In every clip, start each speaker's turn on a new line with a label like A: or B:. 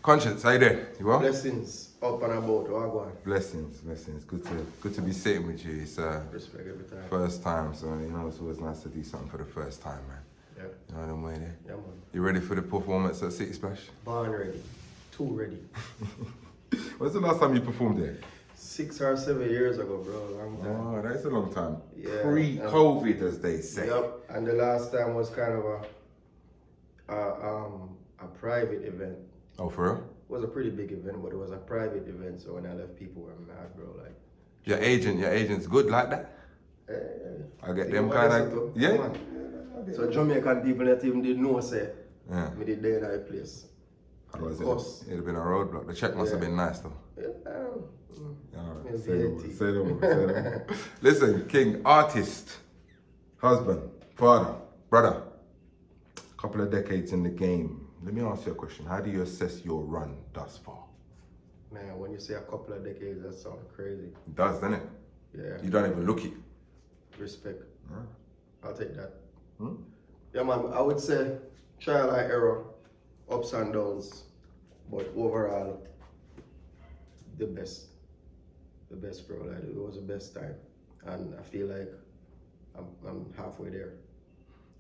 A: Konshens, how you doing? You well?
B: Blessings up and about, what go on?
A: Blessings. Good to be sitting with you. It's
B: Respect every time.
A: first time, so you know it's always nice to do something for the first time, man.
B: Yeah.
A: You know what I'm saying?
B: Yeah, man.
A: You ready for the performance at City Splash?
B: Born ready. Too ready.
A: When's the last time you performed there?
B: 6 or 7 years ago, bro. Long time.
A: Oh, that's a long time.
B: Yeah.
A: Pre-COVID, as they say.
B: Yep. And the last time was kind of a private event.
A: Oh, for real?
B: It was a pretty big event, but it was a private event, so when I left, people were mad, bro. Like,
A: Your agent's good like that? I get them kind of... Yeah?
B: Man. So Jamaican people that even didn't know, say,
A: Yeah.
B: me did there in that place.
A: Otherwise,
B: course.
A: it'd have been a roadblock. The check must have been nice, though.
B: Yeah.
A: Alright,
B: Yeah,
A: say no more,
B: VAT.
A: say no more. Listen, King, artist, husband, father, brother, couple of decades in the game. Let me ask you a question. How do you assess your run thus far?
B: Man, when you say a couple of decades, that sounds crazy.
A: It does, doesn't it?
B: Yeah.
A: You don't even look it.
B: Respect.
A: Huh?
B: I'll take that.
A: Hmm?
B: Yeah, man, I would say trial and error, ups and downs, but overall, the best. The best, bro. Like, it was the best time. And I feel like I'm halfway there.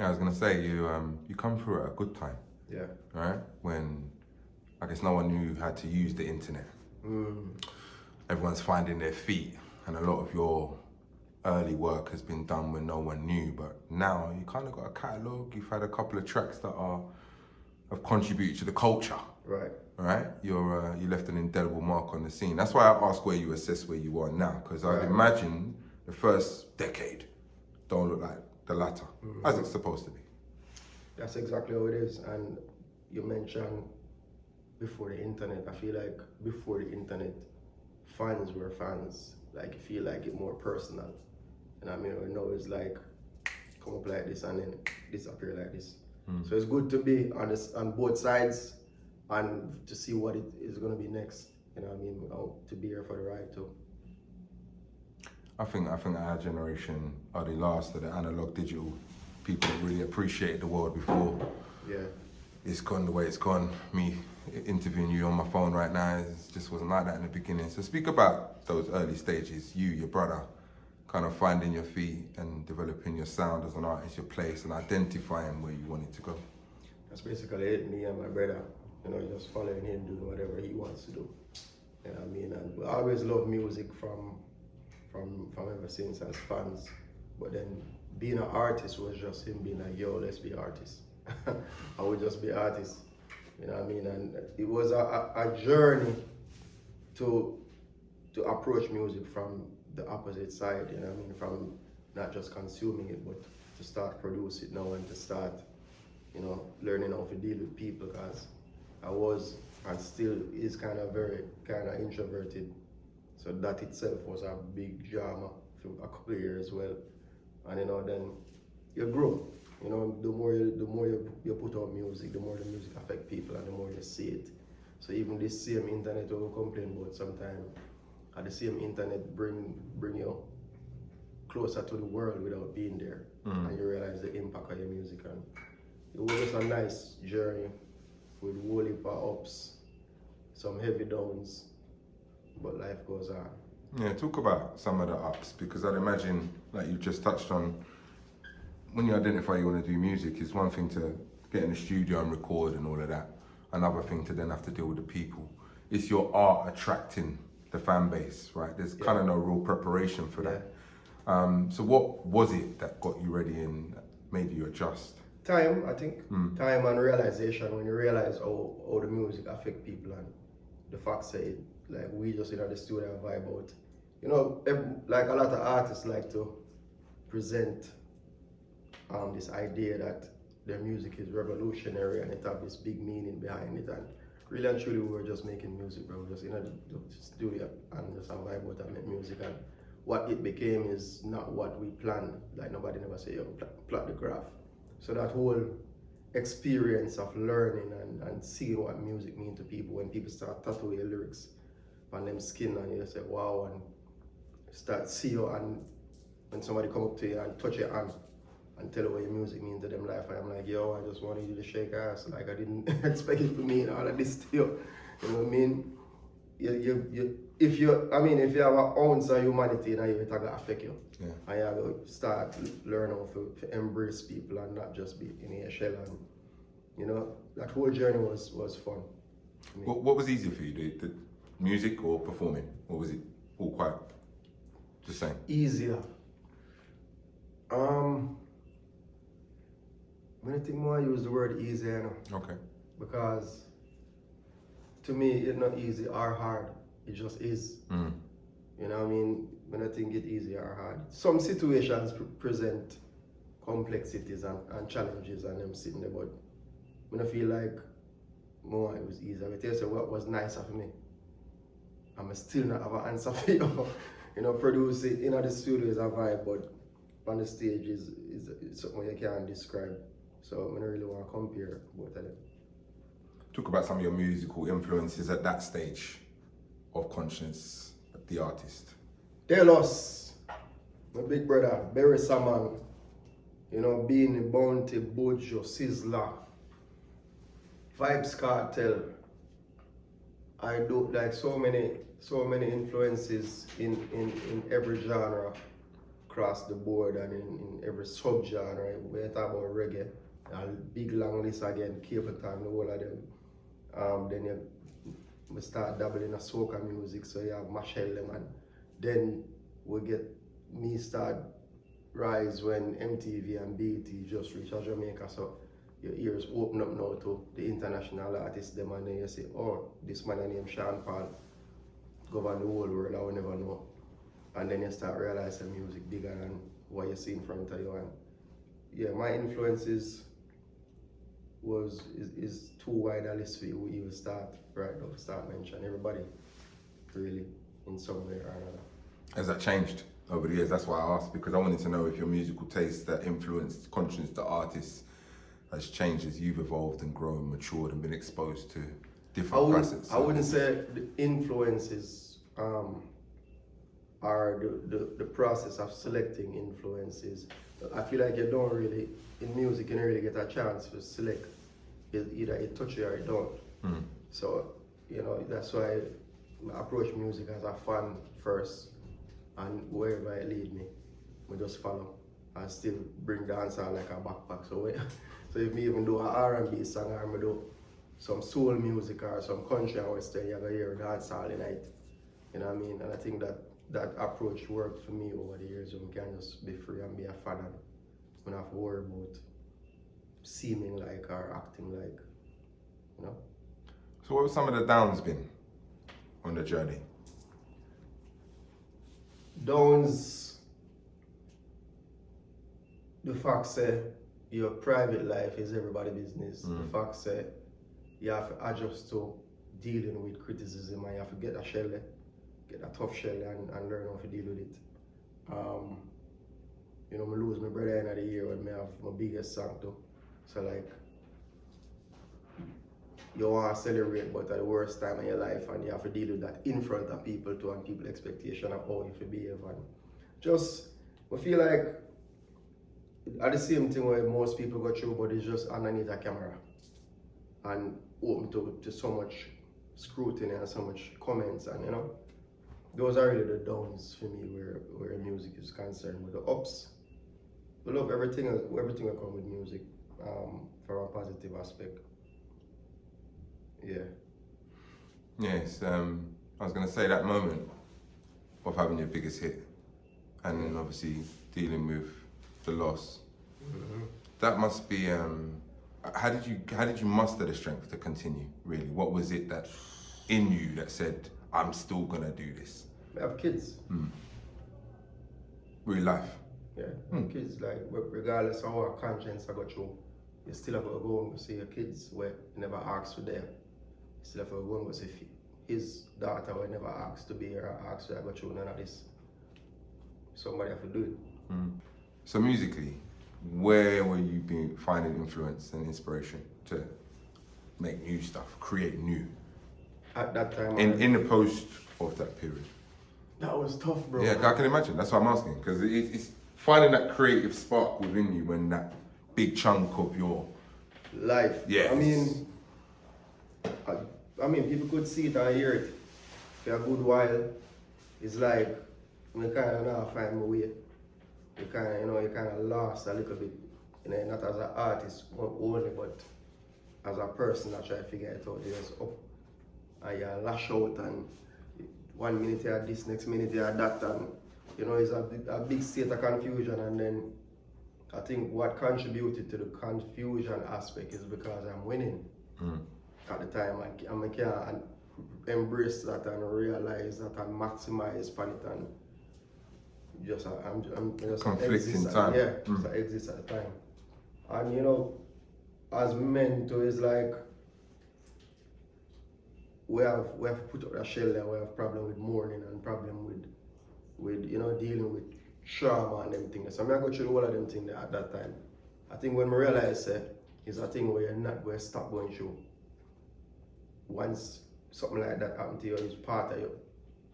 A: Yeah, I was gonna say you come through at a good time,
B: Yeah.
A: right? When I guess no one knew how to use the internet. Everyone's finding their feet, and a lot of your early work has been done when no one knew. But now you kind of got a catalogue. You've had a couple of tracks that have contributed to the culture.
B: Right.
A: Right, you left an indelible mark on the scene. That's why I ask where you assess where you are now, because I'd imagine the first decade don't look like the latter, as it's supposed to be.
B: That's exactly how it is. And you mentioned before the internet, I feel like before the internet, fans were fans. Like, you feel like it more personal. And I mean, now it's like, come up like this and then disappear like this. So it's good to be on both sides and to see what it is going to be next. You know what I mean? To be here for the ride too.
A: I think our generation are the last of the analog digital people that really appreciated the world before.
B: Yeah.
A: It's gone the way it's gone. Me interviewing you on my phone right now, it just wasn't like that in the beginning. So speak about those early stages, you, your brother, kind of finding your feet and developing your sound as an artist, your place, and identifying where you wanted to go.
B: That's basically it, me and my brother. You know, just following him, doing whatever he wants to do. You know what I mean? And we always loved music from ever since as fans. But then being an artist was just him being like, yo, let's be artists. I would just be artists. You know what I mean? And it was a journey to approach music from the opposite side, you know what I mean? From not just consuming it, but to start produce it now and to start, you know, learning how to deal with people, because I was and still is kind of introverted. So that itself was a big drama for a couple of years as well. And you know, then you grow. You know, the more you put out music, the more the music affect people and the more you see it. So even this same internet we complain about sometimes, the same internet bring you closer to the world without being there. And you realize the impact of your music. And it was just a nice journey with a whole heap of ups, some heavy downs, but life goes on.
A: Yeah, talk about some of the ups, because I'd imagine, like you just touched on, when you identify you want to do music, it's one thing to get in the studio and record and all of that. Another thing to then have to deal with the people. It's your art attracting the fan base, right? There's kind of no real preparation for that. So what was it that got you ready and made you adjust?
B: Time, I think. Time and realization. When you realize how the music affect people, and the fact that like we just in the studio vibe out. You know, like a lot of artists like to present this idea that their music is revolutionary and it have this big meaning behind it. And really and truly, we were just making music, bro. Just in the studio and just a vibe out and make music. And what it became is not what we planned. Like, nobody never say, yo, plot the graph. So that whole experience of learning and seeing what music means to people, when people start tattooing lyrics on them skin and you say, wow, and start see you, and when somebody come up to you and touch your hand and tell what your music means to them life. And I'm like, yo, I just wanted you to shake ass. Like I didn't expect it from me and all of this still. You know what I mean? If you have an ounce of humanity in you, it's gonna affect you.
A: Yeah.
B: And you have to start learning how to embrace people and not just be in your shell. And you know, that whole journey was fun.
A: What was easier for you, the music or performing? Or was it all quite the same?
B: Easier. When I think more, I use the word easier, you know.
A: Okay.
B: Because to me, it's not easy or hard. It just is. You know what I mean? When I think it's easy or hard. Some situations present complexities and challenges and them sitting there, but when I feel like more it was easy. I tell you what was nicer for me. I'm still not have an answer for you. You know, produce it in the studio is a vibe, but on the stage is something you can't describe. So I don't really want to compare both of them.
A: Talk about some of your musical influences at that stage of Konshens, the artist.
B: Tell us, my big brother, Barry Saman, you know, Beanie, Bounty, Bojo, Sizzler, Vibes Cartel. I do like so many influences in every genre across the board and in every subgenre. We talk about reggae, a big long list again, Cable Time, the whole of them. Then we start dabbling in soca music, so you have Machelle Lemon. Then me start rise when MTV and BET just reach Jamaica, so your ears open up now to the international artists, them, and then you say, oh, this man named Sean Paul govern the whole world, I will never know. And then you start realizing music bigger than what you see in front of you. And yeah, my influences is too wide a list for you. We will start right now, start mentioning everybody really in some way or another.
A: Has that changed over the years? That's why I asked, because I wanted to know if your musical taste that influenced Konshens, the artist, has changed as you've evolved and grown, matured, and been exposed to different facets.
B: I wouldn't say the influences are the process of selecting influences. I feel like you don't really, in music, you don't really get a chance to select. Either it touch you or it don't. So, you know, that's why I approach music as a fan first, and wherever it lead me, we just follow. I still bring dancehall like a backpack. So if me even do an R&B song or me do some soul music or some country or western, you're gonna hear dancehall in it. You know what I mean? And I think that approach worked for me over the years. We can just be free and be a fan and we don't have to worry about seeming like or acting like, you know.
A: So what have some of the downs been on the journey?
B: Downs, the fact say your private life is everybody's business. The fact say you have to adjust to dealing with criticism and you have to get a shell, get a tough shell and learn how to deal with it. You know, I lose my brother in the year when I have my biggest song too. So like, you want to celebrate, but at the worst time in your life, and you have to deal with that in front of people too, and people's expectation of how you should behave. And just, I feel like at the same thing where most people go through, but it's just underneath a camera and open to so much scrutiny and so much comments, and you know, those are really the downs for me where music is concerned. With the ups, we love everything that comes with music from a positive aspect. Yeah.
A: Yes, I was going to say that moment of having your biggest hit and then obviously dealing with the loss. That must be, how did you muster the strength to continue, really? What was it that in you that said, I'm still going to do this?
B: I have kids.
A: Real life?
B: Yeah, kids, like, regardless of how Konshens I got through, you still have to go and see your kids where you never asked for them. You still have to go and see his daughter where never asked to be here or asked to go through none of this. Somebody have to do it.
A: So musically, where were you finding influence and inspiration to make new stuff, create new?
B: At that time,
A: In the post of that period.
B: that was tough, bro.
A: Yeah, I can imagine. That's what I'm asking, because it's finding that creative spark within you when that big chunk of your
B: life.
A: Yes.
B: I mean, people could see it and hear it for a good while. It's like I kind of now find my way. You kind of lost a little bit. Not as an artist only, but as a person, I try to figure it out. You're just up and you lash out, and 1 minute you're this, next minute you're that, and it's a big state of confusion. And then I think what contributed to the confusion aspect is because I'm winning at the time. I can embrace that and realize that and maximize upon it, and I'm just
A: conflicting time.
B: Just exist at the time. And as men too, it's like we have put up a shell there. We have problem with mourning and problem with dealing with trauma and them things. So I go through all of them things at that time. I think when I realize it's a thing where you're not going to stop going through. Once something like that happens to you, it's part of you.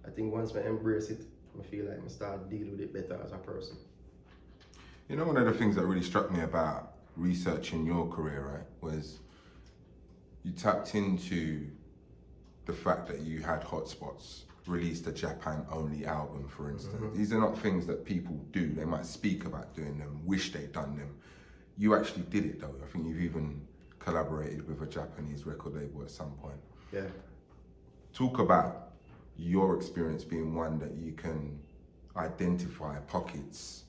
B: I think once I embrace it, I feel like I start dealing with it better as a person.
A: One of the things that really struck me about researching your career, right, was you tapped into the fact that you had hotspots, released a Japan-only album, for instance. Mm-hmm. These are not things that people do. They might speak about doing them, wish they'd done them. You actually did it though. I think you've even collaborated with a Japanese record label at some point.
B: Yeah. Talk
A: about your experience being one that you can identify pockets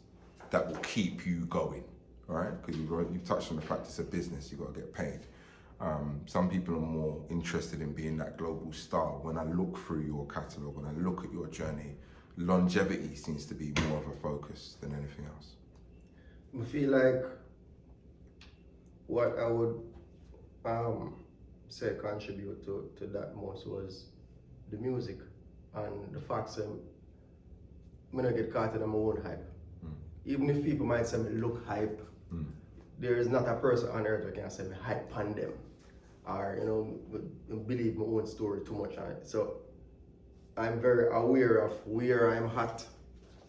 A: that will keep you going, right? Because you've touched on the fact it's a business, you've got to get paid. Some people are more interested in being that global star. When I look through your catalogue, when I look at your journey, longevity seems to be more of a focus than anything else.
B: I feel like what I would say contribute to that most was the music and the fact that I don't get caught in my own hype. Even if people might say me look hype, there is not a person on earth who can say me hype on them or believe my own story too much on it. So I'm very aware of where I'm hot,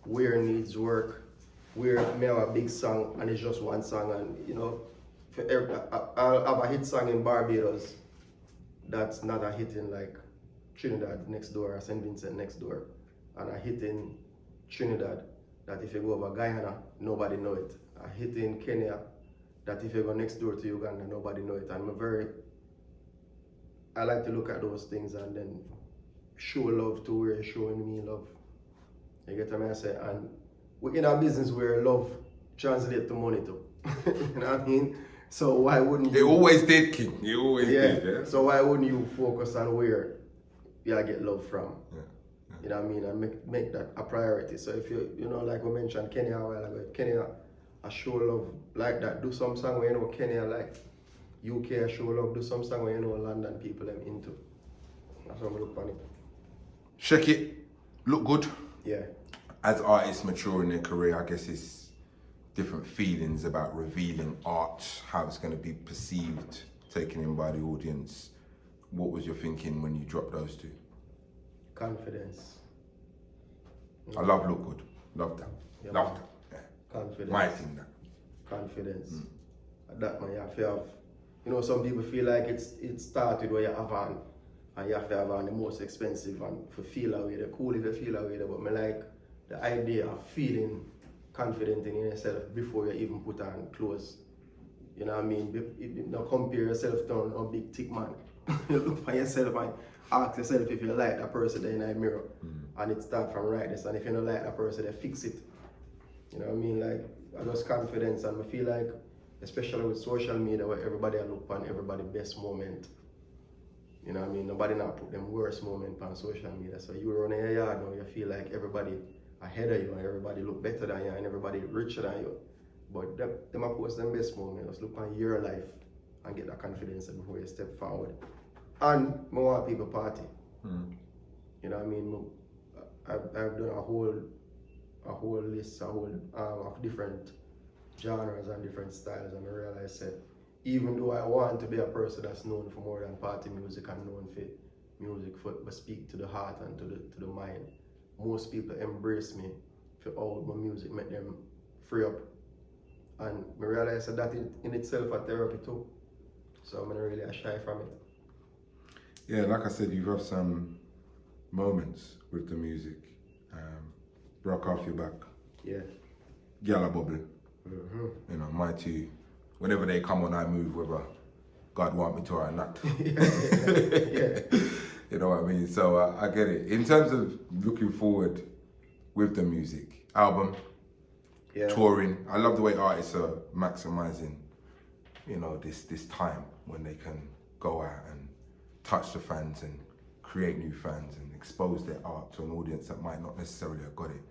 B: where needs work, where I have a big song and it's just one song, and I'll have a hit song in Barbados that's not a hit in like Trinidad next door or St. Vincent next door, and a hit in Trinidad that if you go over Guyana, nobody know it. A hit in Kenya that if you go next door to Uganda, nobody know it. And I like to look at those things and then show love to where you're showing me love. You get what I say? And we're in a business where love translates to money too. You know what I mean? So why wouldn't you?
A: It always did, King. It always did, yeah.
B: So why wouldn't you focus on where you get love from?
A: Yeah.
B: You know what I mean? And make that a priority. So if like we mentioned Kenya a while ago, if Kenya I show love like that, do some song where Kenya like, UK I show love, do some song where London people I'm into. That's how I look on it.
A: Check it, look good.
B: Yeah.
A: As artists mature in their career, I guess it's different feelings about revealing art, how it's going to be perceived, taken in by the audience. What was your thinking when you dropped those two?
B: Confidence.
A: I love look good. Love that.
B: Yeah,
A: love that. Yeah.
B: Confidence.
A: My thing that.
B: Confidence. That man, you have to have. Some people feel like it started where you have on, and you have to have on the most expensive and for feel away. They're cool if you feel away, but I like the idea of feeling confident in yourself before you even put on clothes. You know what I mean? Don't compare yourself to a big thick man. You look for yourself and ask yourself if you like that person there in the mirror. And it starts from right this. And if you don't like that person, then fix it. You know what I mean? Like, I just confidence, and I feel like, especially with social media where everybody look on everybody's best moment. You know what I mean? Nobody not put them worst moment on social media. So you run in your yard now, you feel like everybody ahead of you and everybody look better than you and everybody richer than you. But them post them best moment. Just look on your life and get that confidence before you step forward. And I want people party. You know what I mean? I've done a whole list, of different genres and different styles, and I realized that even though I want to be a person that's known for more than party music and known for music but speak to the heart and to the mind, most people embrace me for all my music make them free up. And I realize that in itself a therapy too. So I'm not really shy from it.
A: Yeah, like I said, you've had some moments with the music. Rock off your back.
B: Yeah.
A: Gala bubble.
B: Mm-hmm.
A: You know, my two. Whenever they come on, I move, whether God want me to or not.
B: Yeah.
A: You know what I mean? So I get it. In terms of looking forward with the music, album, touring, I love the way artists are maximizing, you know, this time when they can go out and touch the fans and create new fans and expose their art to an audience that might not necessarily have got it.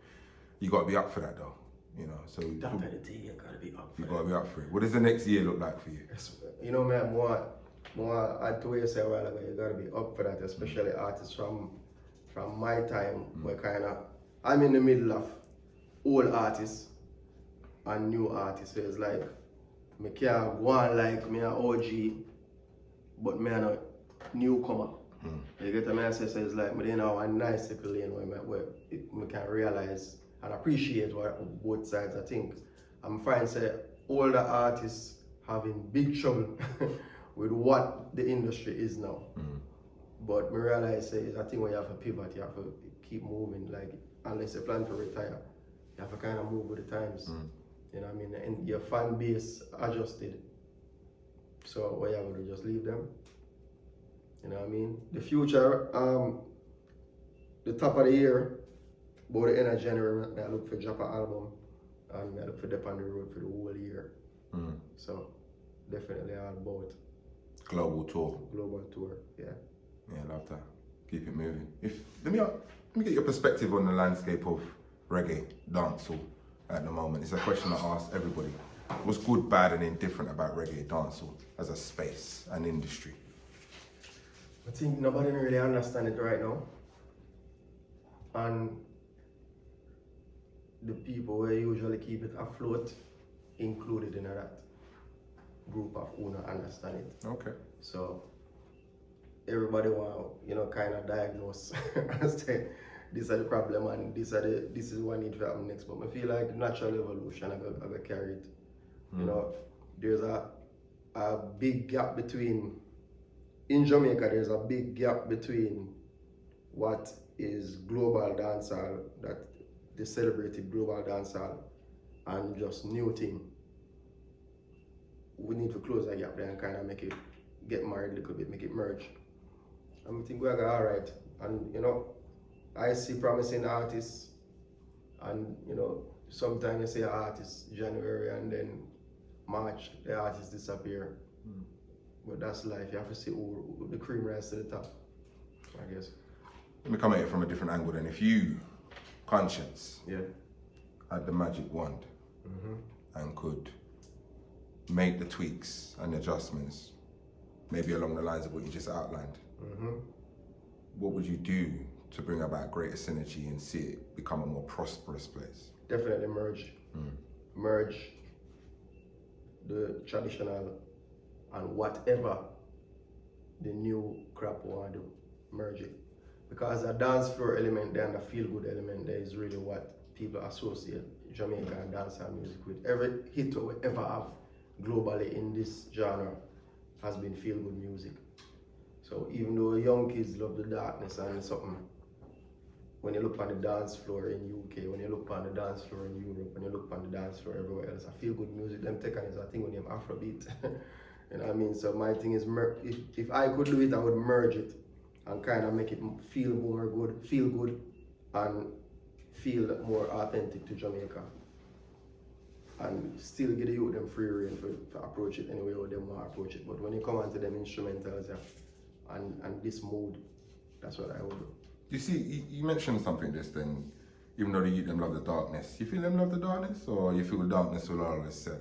A: You got to be up for that though, you know. So
B: that kind of thing, you got to be up for.
A: You got to be up for it. What does the next year look like for you?
B: You know, man, more add to what you said a while ago. You got to be up for that, especially artists from my time. Where kind of I'm in the middle of old artists and new artists. So it's like me can't go on like me an OG, but me a newcomer. You get what I say? So it's like me in a nice little lane where me can realize and appreciate what both sides I think. I'm fine say older artists having big trouble with what the industry is now. But me realize it's a thing where you have to pivot, you have to keep moving. Like unless you plan to retire, you have to kind of move with the times. You know what I mean? And your fan base adjusted. So what you have to do, just leave them. You know what I mean? The future, the top of the year, about the end of January, I look for drop an album and I look for dip on the road for the whole year. So definitely all about
A: global tour.
B: Global tour, yeah.
A: Yeah, love that. Keep it moving. Let me get your perspective on the landscape of reggae, dancehall at the moment. It's a question I ask everybody. What's good, bad, and indifferent about reggae, dancehall as a space, an industry?
B: I think nobody really understands it right now. And the people who usually keep it afloat included in that group of who don't understand it.
A: Okay.
B: So everybody want, kind of diagnose and say this is the problem and this is what need to happen next. But I feel like natural evolution I go carry it. You know, there's a big gap between in Jamaica. There's a big gap between what is global dancehall, that the celebrated global dancehall, and just new thing. We need to close that gap there and kind of make it get married a little bit, make it merge. And I think we're alright. And I see promising artists, and sometimes you see an artist January and then March the artists disappear. But that's life. You have to see who the cream rise to the top, I guess.
A: Let me come at it from a different angle then. If you, Konshens,
B: Yeah.
A: had the magic wand and could make the tweaks and adjustments, maybe along the lines of what you just outlined, what would you do to bring about greater synergy and see it become a more prosperous place?
B: Definitely merge. Merge the traditional and whatever the new crop want to do. Merge it. Because the dance floor element there and the feel good element there is really what people associate Jamaican and dancehall music with. Every hit we ever have globally in this genre has been feel good music. So even though young kids love the darkness and something, when you look on the dance floor in UK, when you look on the dance floor in Europe, when you look on the dance floor everywhere else, I feel good music, them take on is a thing with them Afrobeat. You know what I mean? So my thing is, if I could do it, I would merge it and kind of make it feel good, and feel more authentic to Jamaica. And still give the youth them free rein to approach it any way how they want to approach it. But when you come onto them instrumentals and this mood, that's what I would do.
A: You see, you mentioned something just then, even though the youth them love the darkness. You feel them love the darkness, or you feel the darkness will always sell?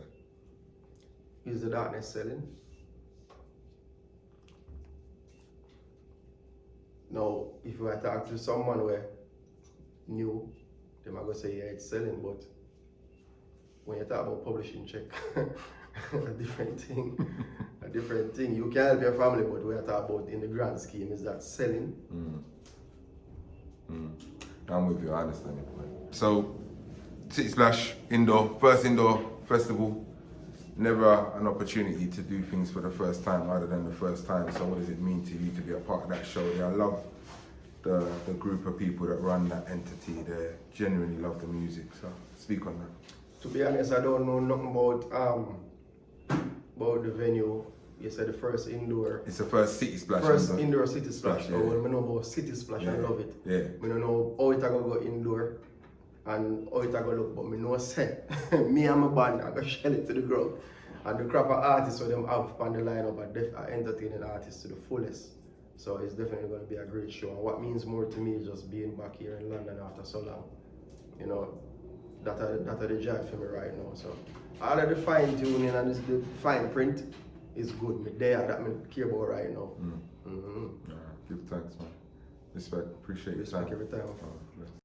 B: Is the darkness selling? Now, if I talk to someone where new, they might go say, yeah, it's selling, but when you talk about publishing check, a different thing. You can help your family, but when you talk about in the grand scheme, is that selling?
A: I'm with you, I understand it. So, City Splash indoor, first indoor festival. Never an opportunity to do things for the first time other than the first time. So what does it mean to you to be a part of that show? I love the group of people that run that entity. They genuinely love the music. So speak on that.
B: To be honest, I don't know nothing about the venue. You said the first indoor.
A: It's the first City Splash.
B: First indoor City Splash.
A: Yeah.
B: Oh, I know about City Splash.
A: Yeah.
B: I love it.
A: Yeah.
B: I don't know how it go indoor and how it go look, but I know say me and my band I go shell it to the ground. And the crap of artists so them have on the lineup are entertaining artists to the fullest. So it's definitely going to be a great show. And what means more to me is just being back here in London after so long. You know, that are the joy for me right now. So all of the fine tuning and the fine print is good. Me there that me care about right now.
A: Give thanks, man. Respect. Appreciate your time.
B: Respect every time.
A: Bless.